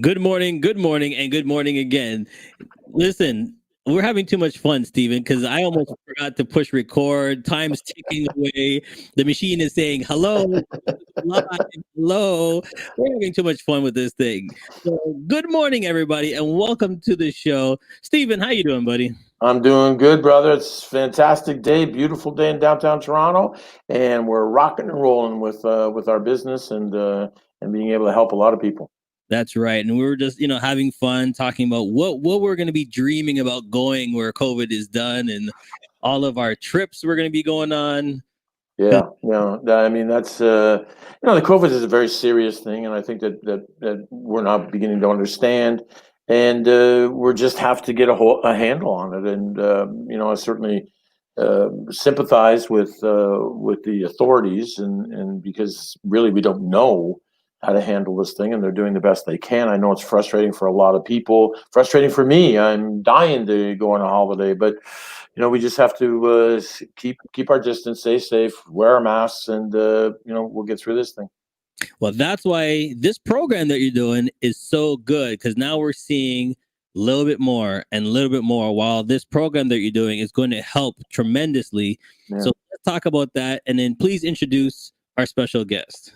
good morning, and good morning again. Listen, we're having too much fun, Steven, because I almost forgot to push record. Time's ticking away. The machine is saying hello, live, hello. We're having too much fun with this thing. So, good morning, everybody, and welcome to the show. Steven, how you doing, buddy? I'm doing good, brother. It's a fantastic day, beautiful day in downtown Toronto, and we're rocking and rolling with our business and being able to help a lot of people. That's right. And we were just, having fun talking about what we're going to be dreaming about going where COVID is done and all of our trips we're going to be going on. Yeah, I mean that's the COVID is a very serious thing, and I think that we're not beginning to understand, and we just have to get a handle on it. And I certainly sympathize with the authorities, and because really we don't know how to handle this thing, and they're doing the best they can. I know it's frustrating for a lot of people, frustrating for me. I'm dying to go on a holiday, but we just have to keep our distance, stay safe, wear our masks, and we'll get through this thing. Well, that's why this program that you're doing is so good, because now we're seeing a little bit more and a little bit more, while this program that you're doing is going to help tremendously. Yeah. So let's talk about that, and then please introduce our special guest.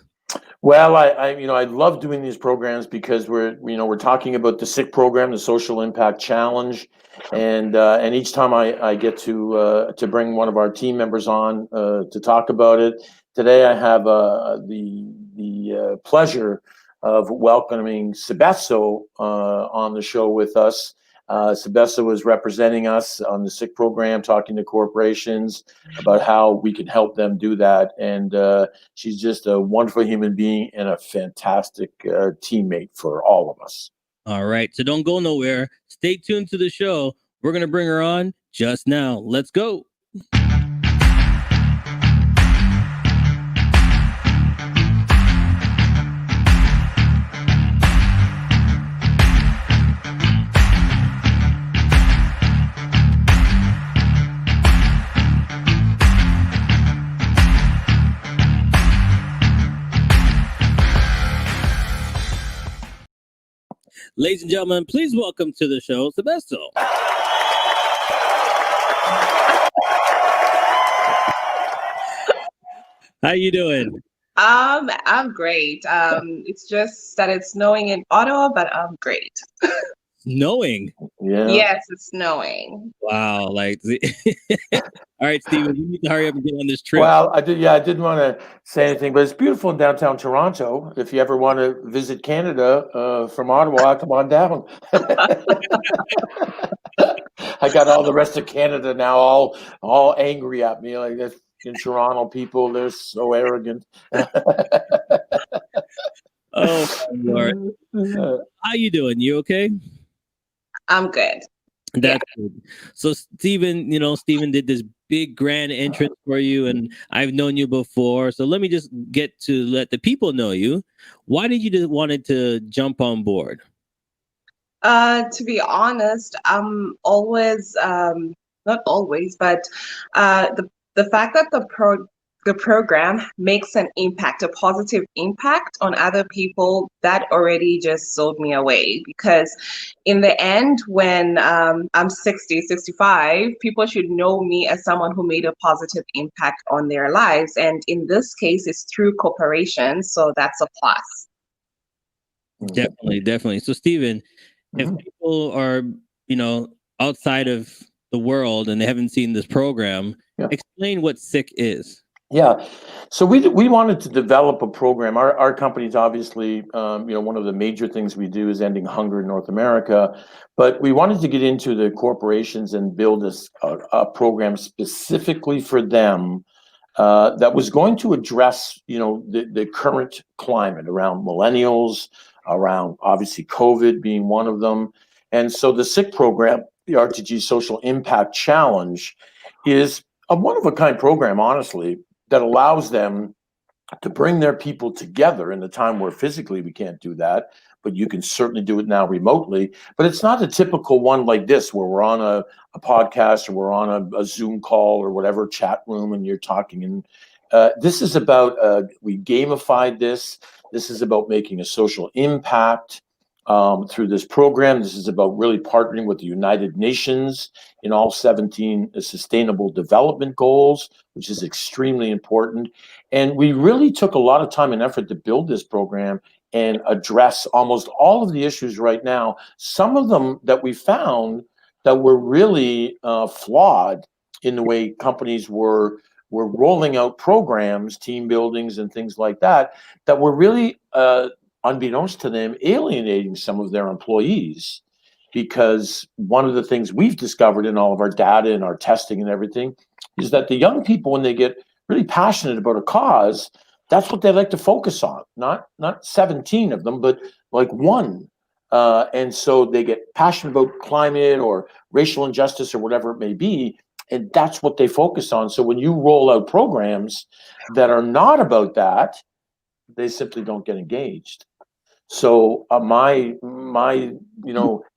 Well, I love doing these programs because we're talking about the SICK program, the Social Impact Challenge, and each time I get to bring one of our team members on to talk about it. Today I have the pleasure of welcoming Sibeso on the show with us. Sibeso is representing us on the SICK program, talking to corporations about how we can help them do that. And she's just a wonderful human being and a fantastic teammate for all of us. All right. So don't go nowhere. Stay tuned to the show. We're going to bring her on just now. Let's go. Ladies and gentlemen, please welcome to the show, Sibeso. How you doing? I'm great. It's just that it's snowing in Ottawa, but I'm great. Snowing? Yeah. Yes, it's snowing. Wow. All right, Steven, you need to hurry up and get on this trip. Well, I didn't want to say anything, but it's beautiful in downtown Toronto. If you ever want to visit Canada from Ottawa, come on down. I got all the rest of Canada now all angry at me, like this. In Toronto, people, they're so arrogant. Oh, my Lord. How you doing? You okay? I'm good. That's good. So Steven did this big grand entrance for you, and I've known you before. So let me just get to let the people know you. Why did you wanted to jump on board? To be honest, I'm always not always, but the fact that the program makes an impact, a positive impact on other people, that already just sold me away. Because in the end, when I'm 60, 65, people should know me as someone who made a positive impact on their lives. And in this case, it's through corporations. So that's a plus. Definitely. So Steven, if people are, outside of the world and they haven't seen this program, explain what SICK is. Yeah, so we wanted to develop a program. Our company's obviously, one of the major things we do is ending hunger in North America, but we wanted to get into the corporations and build a program specifically for them that was going to address, the current climate around millennials, around obviously COVID being one of them. And so the SICK program, the RTG Social Impact Challenge, is a one-of-a-kind program, honestly, that allows them to bring their people together in a time where physically we can't do that, but you can certainly do it now remotely. But it's not a typical one like this, where we're on a podcast or we're on a Zoom call or whatever chat room and you're talking. And this is about, we gamified this. This is about making a social impact. through this program. This is about really partnering with the United Nations in all 17 Sustainable Development Goals, which is extremely important. And we really took a lot of time and effort to build this program and address almost all of the issues right now. Some of them that we found that were really flawed in the way companies were rolling out programs, team buildings, and things like that, that were really unbeknownst to them, alienating some of their employees. Because one of the things we've discovered in all of our data and our testing and everything is that the young people, when they get really passionate about a cause, that's what they like to focus on. Not 17 of them, but like one. And so they get passionate about climate or racial injustice or whatever it may be, and that's what they focus on. So when you roll out programs that are not about that, they simply don't get engaged. So my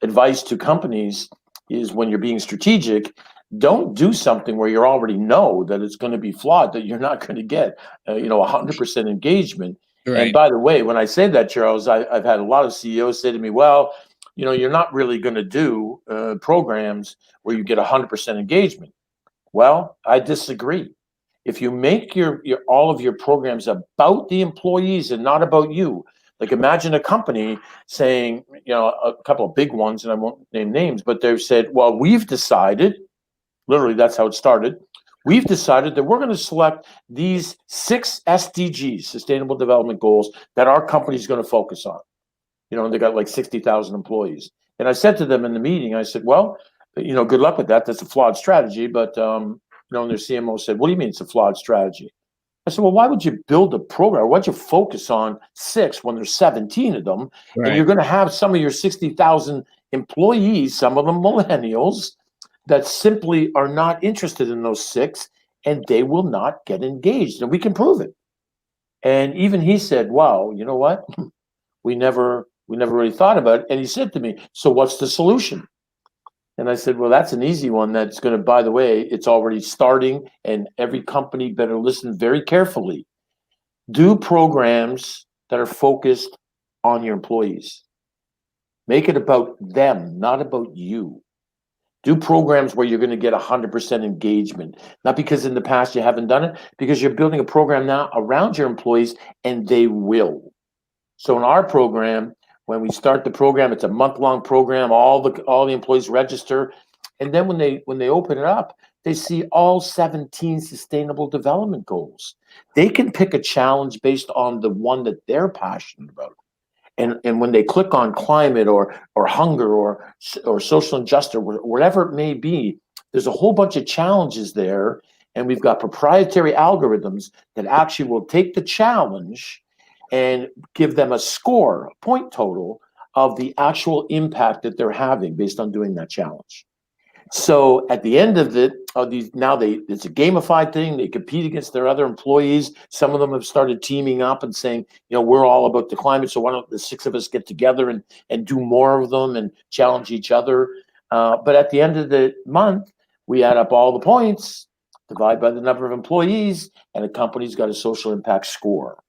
advice to companies is, when you're being strategic, don't do something where you already know that it's going to be flawed, that you're not going to get 100% engagement. Right. And by the way, when I say that, Charles, I've had a lot of CEOs say to me, well, you're not really going to do programs where you get 100% engagement. Well, I disagree. If you make your all of your programs about the employees and not about you, like imagine a company saying, a couple of big ones, and I won't name names, but they've said, well, we've decided, literally that's how it started, we've decided that we're going to select these 6 SDGs, Sustainable Development Goals, that our company is going to focus on. And they got like 60,000 employees. And I said to them in the meeting, I said, well, good luck with that. That's a flawed strategy. But, and their CMO said, what do you mean it's a flawed strategy? I said, well, why would you build a program? Why'd you focus on 6 when there's 17 of them? Right. And you're going to have some of your 60,000 employees, some of them millennials, that simply are not interested in those 6, and they will not get engaged. And we can prove it. And even he said, wow, you know what? We never really thought about it. And he said to me, so what's the solution? And I said, well, that's an easy one. That's going to, by the way, it's already starting, and every company better listen very carefully. Do programs that are focused on your employees. Make it about them, not about you. Do programs where you're going to get 100% engagement, not because in the past you haven't done it, because you're building a program now around your employees, and they will. So in our program, when we start the program, it's a month-long program. All the employees register, and then when they open it up, they see all 17 Sustainable Development Goals. They can pick a challenge based on the one that they're passionate about. And when they click on climate or hunger or social injustice or whatever it may be, there's a whole bunch of challenges there, and we've got proprietary algorithms that actually will take the challenge and give them a score, a point total of the actual impact that they're having based on doing that challenge. So at the end of it, it's a gamified thing. They compete against their other employees. Some of them have started teaming up and saying, we're all about the climate, so why don't the 6 of us get together and do more of them and challenge each other. But at the end of the month, we add up all the points, divide by the number of employees, and a company's got a social impact score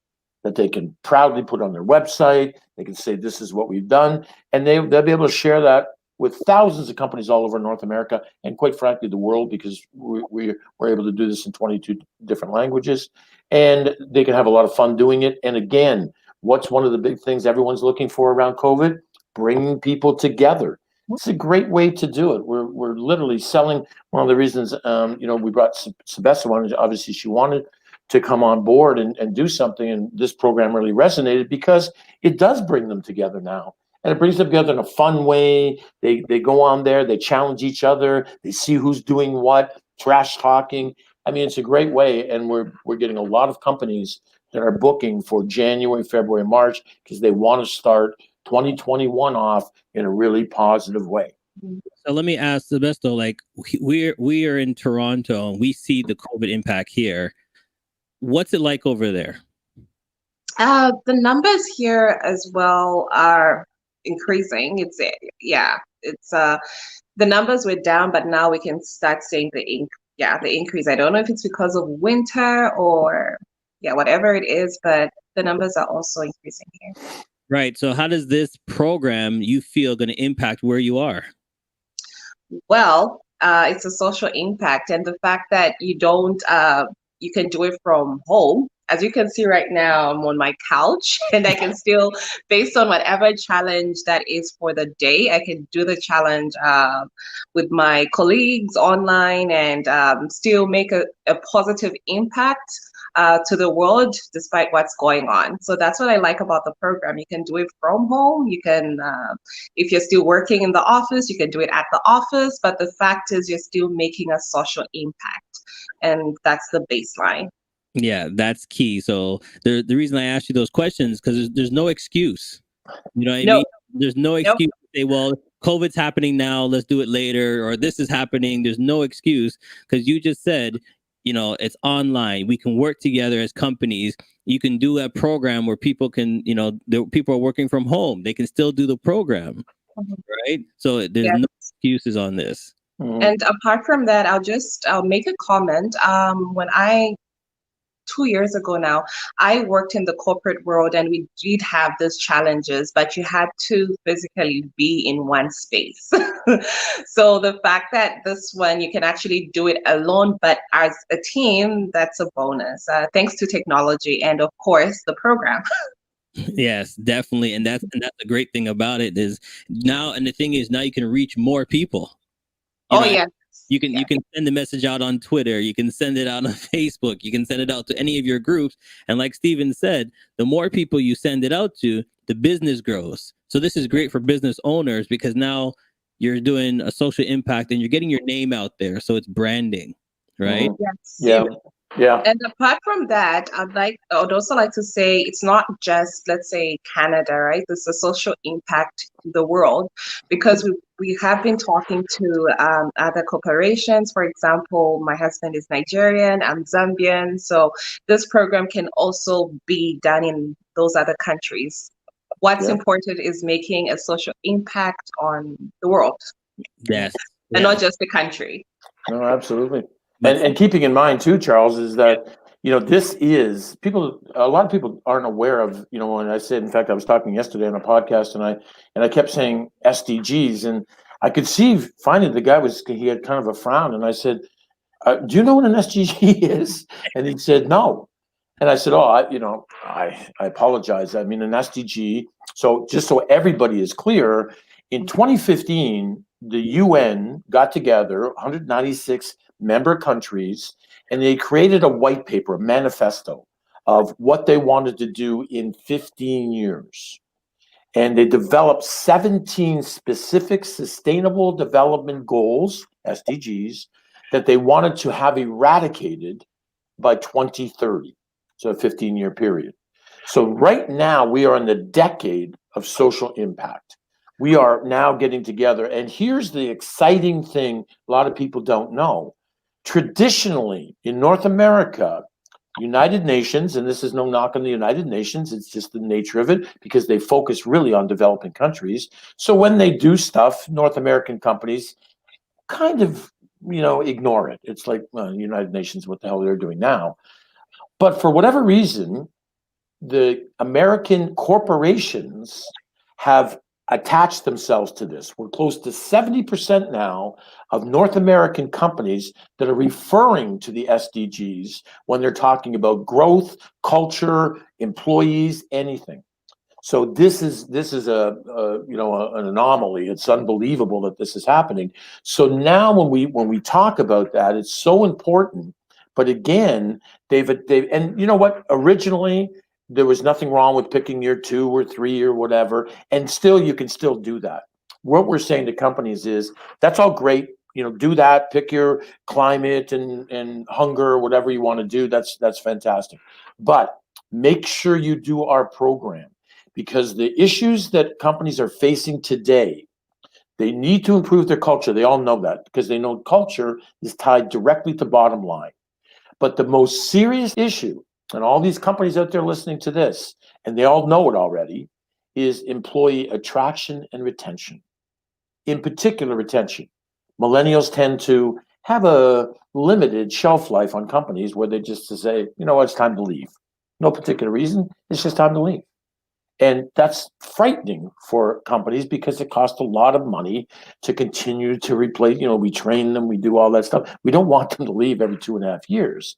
that they can proudly put on their website. They can say, this is what we've done. And they'll be able to share that with thousands of companies all over North America, and quite frankly, the world, because we're able to do this in 22 different languages. And they can have a lot of fun doing it. And again, what's one of the big things everyone's looking for around COVID? Bringing people together. It's a great way to do it. We're literally selling. One of the reasons, we brought Sibeso on, obviously she wanted to come on board and do something. And this program really resonated because it does bring them together now. And it brings them together in a fun way. They go on there, they challenge each other, they see who's doing what, trash talking. I mean, it's a great way. And we're getting a lot of companies that are booking for January, February, March, because they want to start 2021 off in a really positive way. So let me ask Sibeso, like we are in Toronto and we see the COVID impact here. What's it like over there? The numbers here as well are increasing. It's the numbers were down, but now we can start seeing the increase. I don't know if it's because of winter or whatever it is, but the numbers are also increasing here. Right. So how does this program you feel going to impact where you are? Well, it's a social impact, and the fact that you can do it from home. As you can see right now, I'm on my couch, and I can still, based on whatever challenge that is for the day, I can do the challenge with my colleagues online and still make a positive impact to the world despite what's going on. So that's what I like about the program. You can do it from home. You can if you're still working in the office, you can do it at the office, but the fact is you're still making a social impact. And that's the baseline. Yeah, that's key. So the reason I asked you those questions because there's no excuse. You know what I No, mean? There's no nope. excuse to say, well, COVID's happening now, let's do it later, or this is happening. There's no excuse because you just said, it's online. We can work together as companies. You can do a program where people can, people are working from home. They can still do the program, right? So there's Yes. no excuses on this. And apart from that, I'll make a comment. When I 2 years ago now, I worked in the corporate world and we did have those challenges, but you had to physically be in one space. So the fact that this one, you can actually do it alone, but as a team, that's a bonus, thanks to technology and of course the program. Yes, definitely. And that's the great thing about it is now, and the thing is now you can reach more people. Oh, yeah. You can send the message out on Twitter. You can send it out on Facebook. You can send it out to any of your groups. And like Steven said, the more people you send it out to, the business grows. So this is great for business owners because now you're doing a social impact and you're getting your name out there. So it's branding, right? Yes. Yeah. And apart from that, I'd also like to say it's not just, let's say, Canada, right? It's a social impact in the world because we have been talking to other corporations. For example, my husband is Nigerian, I'm Zambian. So this program can also be done in those other countries. What's important is making a social impact on the world. Yes. And not just the country. No, absolutely. And keeping in mind too, Charles, is that this is a lot of people aren't aware of, when I said, in fact, I was talking yesterday on a podcast and I kept saying SDGs and I could see finally the guy he had kind of a frown and I said, do you know what an SDG is? And he said, no. And I said, oh, I apologize. I mean, an SDG. So just so everybody is clear, in 2015, the UN got together, 196 member countries, and they created a white paper, a manifesto of what they wanted to do in 15 years. And they developed 17 specific sustainable development goals, SDGs, that they wanted to have eradicated by 2030. So a 15-year period. So right now we are in the decade of social impact. We are now getting together. And here's the exciting thing a lot of people don't know. Traditionally in North America, United Nations, and this is no knock on the United Nations, it's just the nature of it because they focus really on developing countries. So when they do stuff, North American companies kind of, ignore it. It's like, well, United Nations, what the hell they're doing now. But for whatever reason, the American corporations have attached themselves to this. We're close to 70% now of North American companies that are referring to the SDGs when they're talking about growth, culture, employees, anything. So this is an anomaly. It's unbelievable that this is happening. So now when we talk about that, it's so important. But again, they've and you know what? Originally, there was nothing wrong with picking year 2 or 3 or whatever, and still you can still do that. What we're saying to companies is that's all great. Do that. Pick your climate and hunger, whatever you want to do. That's fantastic. But make sure you do our program because the issues that companies are facing today, they need to improve their culture. They all know that because they know culture is tied directly to bottom line. But the most serious issue, and all these companies out there listening to this, and they all know it already, is employee attraction and retention. In particular, retention. Millennials tend to have a limited shelf life on companies where they just say, it's time to leave. No particular reason. It's just time to leave. And that's frightening for companies because it costs a lot of money to continue to replace, we train them, we do all that stuff. We don't want them to leave every 2.5 years.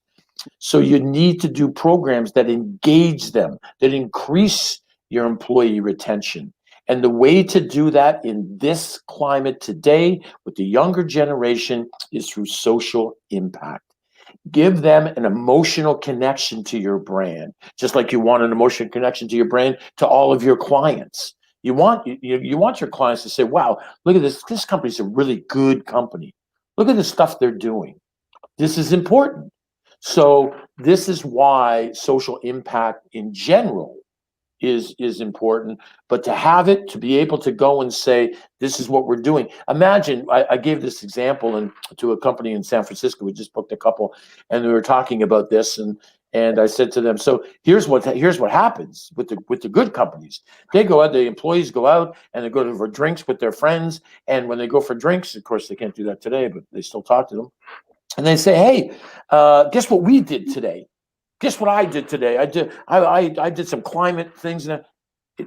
So you need to do programs that engage them, that increase your employee retention. And the way to do that in this climate today with the younger generation is through social impact. Give them an emotional connection to your brand, just like you want an emotional connection to your brand to all of your clients. You want your clients to say, wow, look at this. This company's a really good company. Look at the stuff they're doing. This is important. So this is why social impact in general is important, but to have it, to be able to go and say, this is what we're doing. Imagine, I gave this example to a company in San Francisco. We just booked a couple, and we were talking about this, and I said to them, so here's what happens with the good companies. They go out, the employees go out and they go for drinks with their friends, and when they go for drinks, of course they can't do that today, but they still talk to them, and they say, hey, guess what we did today? Guess what I did today? I did some climate things, and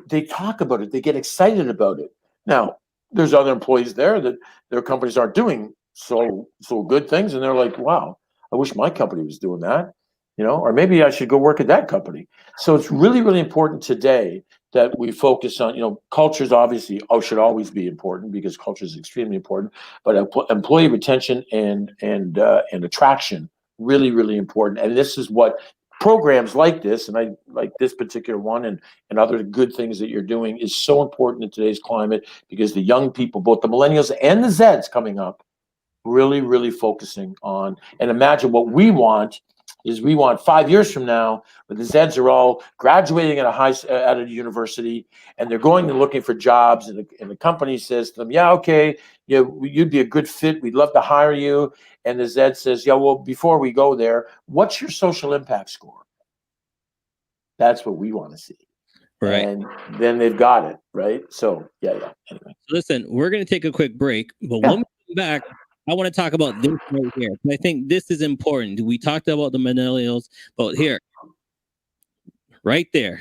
they talk about it. They get excited about it. Now, there's other employees there that their companies aren't doing so good things, and they're like, wow, I wish my company was doing that, or maybe I should go work at that company. So it's really, really important today that we focus on, cultures obviously should always be important because culture is extremely important, but employee retention and attraction, really, really important. And this is what programs like this, and I like this particular one and other good things that you're doing is so important in today's climate because the young people, both the millennials and the Zeds coming up, really, really focusing on, and imagine what we want is we want 5 years from now when the Zeds are all graduating at a university and they're going and looking for jobs, and the company says to them, yeah, okay, yeah, you'd be a good fit. We'd love to hire you. And the Zed says, yeah, well, before we go there, what's your social impact score? That's what we want to see. Right. And then they've got it, right? So, yeah. Anyway. Listen, we're going to take a quick break, but when we come back, I want to talk about this right here. I think this is important. We talked about the millennials, but here, right there,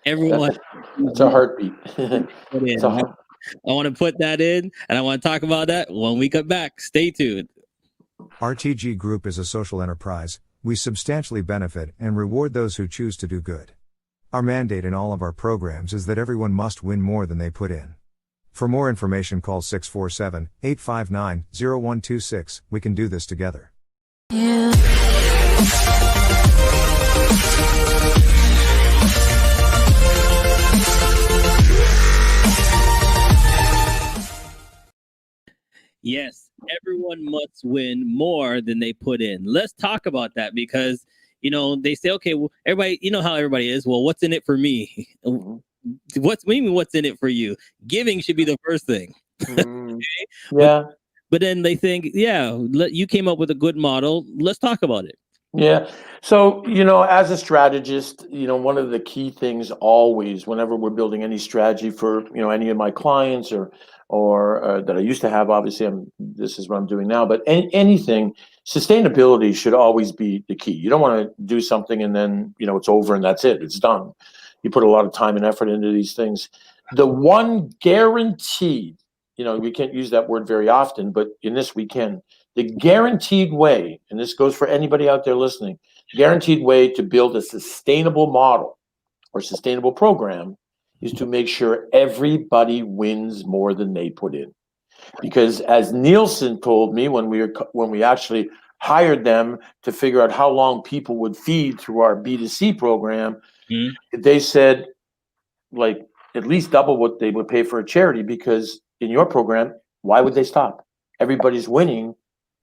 everyone. That's a heartbeat. I want to put that in, and I want to talk about that when we come back. Stay tuned. RTG Group is a social enterprise. We substantially benefit and reward those who choose to do good. Our mandate in all of our programs is that everyone must win more than they put in. For more information, call 647-859-0126. We can do this together. Yes, everyone must win more than they put in. Let's talk about that because, they say, okay, well, everybody, how everybody is. Well, what's in it for me? What's in it for you? Giving should be the first thing. Okay? Yeah. But then they think, you came up with a good model. Let's talk about it. Yeah. So, as a strategist, one of the key things always, whenever we're building any strategy for, any of my clients or that I used to have, obviously this is what I'm doing now, but anything, sustainability should always be the key. You don't want to do something and then, it's over and that's it. It's done. You put a lot of time and effort into these things. The one guaranteed, we can't use that word very often, but in this we can. The guaranteed way, and this goes for anybody out there listening, guaranteed way to build a sustainable model or sustainable program is to make sure everybody wins more than they put in. Because as Nielsen told me when we actually hired them to figure out how long people would feed through our B2C program, they said, like, at least double what they would pay for a charity, because in your program, why would they stop? Everybody's winning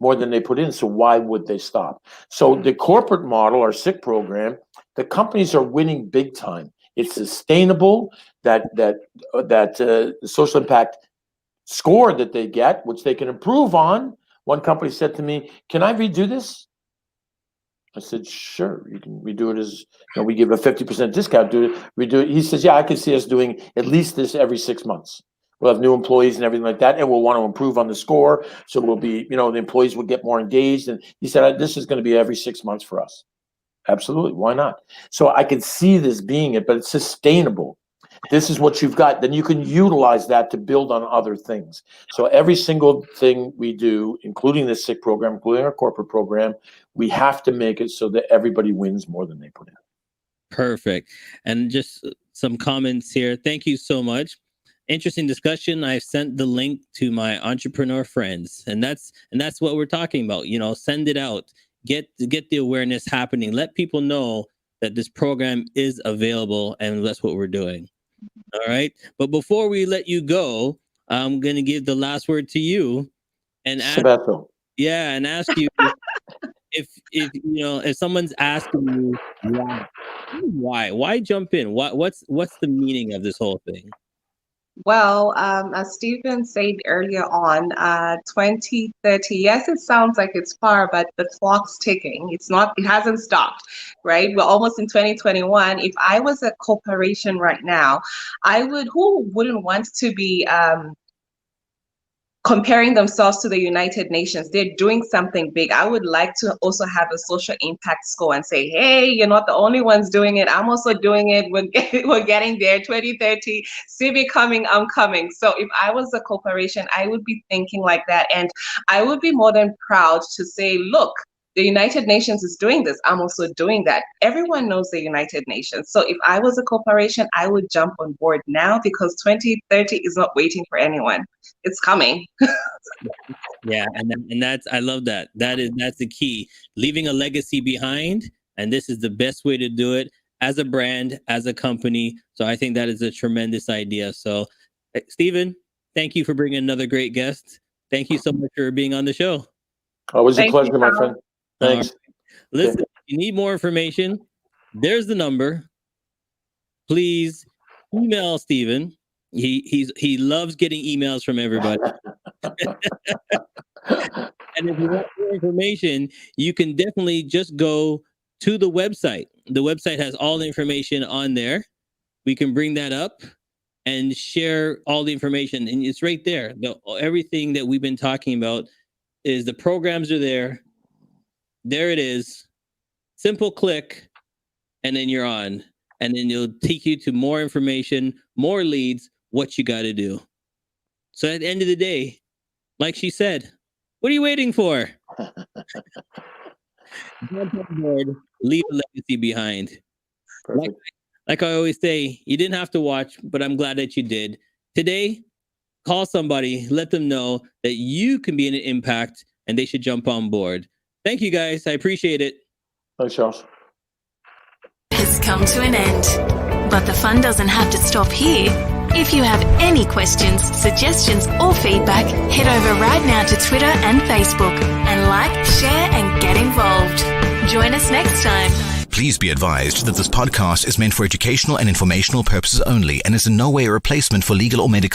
more than they put in, so why would they stop? So the corporate model, our SIC program, the companies are winning big time. It's sustainable. The social impact score that they get, which they can improve on. One company said to me, "Can I redo this?" I said, "Sure, you can redo it as we give a 50% discount. Redo it." He says, "Yeah, I can see us doing at least this every 6 months. We'll have new employees and everything like that, and we'll want to improve on the score. So we'll be, the employees will get more engaged." And he said, "This is going to be every 6 months for us." Absolutely. Why not? So I could see this being it, but it's sustainable. This is what you've got. Then you can utilize that to build on other things. So every single thing we do, including the SICK program, including our corporate program, we have to make it so that everybody wins more than they put in. Perfect. And just some comments here. Thank you so much. Interesting discussion. I sent the link to my entrepreneur friends, and that's what we're talking about. You know, send it out. Get the awareness happening. Let people know that this program is available, and that's what we're doing. All right. But before we let you go, I'm gonna give the last word to you, and ask, Sibeso. and ask you if if someone's asking you why jump in? What's the meaning of this whole thing? Well, as Stephen said earlier on, 2030, yes, it sounds like it's far, but the clock's ticking. It hasn't stopped, right? We're almost in 2021. If I was a corporation right now, who wouldn't want to be comparing themselves to the United Nations? They're doing something big. I would like to also have a social impact score and say, hey, you're not the only ones doing it. I'm also doing it. We're getting there. 2030, Civic coming, I'm coming. So if I was a corporation, I would be thinking like that. And I would be more than proud to say, look, the United Nations is doing this. I'm also doing that. Everyone knows the United Nations. So if I was a corporation, I would jump on board now, because 2030 is not waiting for anyone. It's coming. Yeah, and that's, I love that. That's the key. Leaving a legacy behind, and this is the best way to do it as a brand, as a company. So I think that is a tremendous idea. So, Stephen, thank you for bringing another great guest. Thank you so much for being on the show. Always a Thank pleasure, you, my Tom. friend. Thanks. Listen, if you need more information, there's the number. Please email Stephen. He loves getting emails from everybody. And if you want more information, you can definitely just go to the website. The website has all the information on there. We can bring that up and share all the information, and it's right there. Everything that we've been talking about is the programs are there. There it is. Simple click, and then you're on. And then it'll take you to more information, more leads, what you got to do. So at the end of the day, like she said, what are you waiting for? Jump on board, leave a legacy behind. Like I always say, you didn't have to watch, but I'm glad that you did. Today, call somebody, let them know that you can be an impact and they should jump on board. Thank you, guys. I appreciate it. Thanks, Charles. Has come to an end. But the fun doesn't have to stop here. If you have any questions, suggestions, or feedback, head over right now to Twitter and Facebook and like, share, and get involved. Join us next time. Please be advised that this podcast is meant for educational and informational purposes only and is in no way a replacement for legal or medical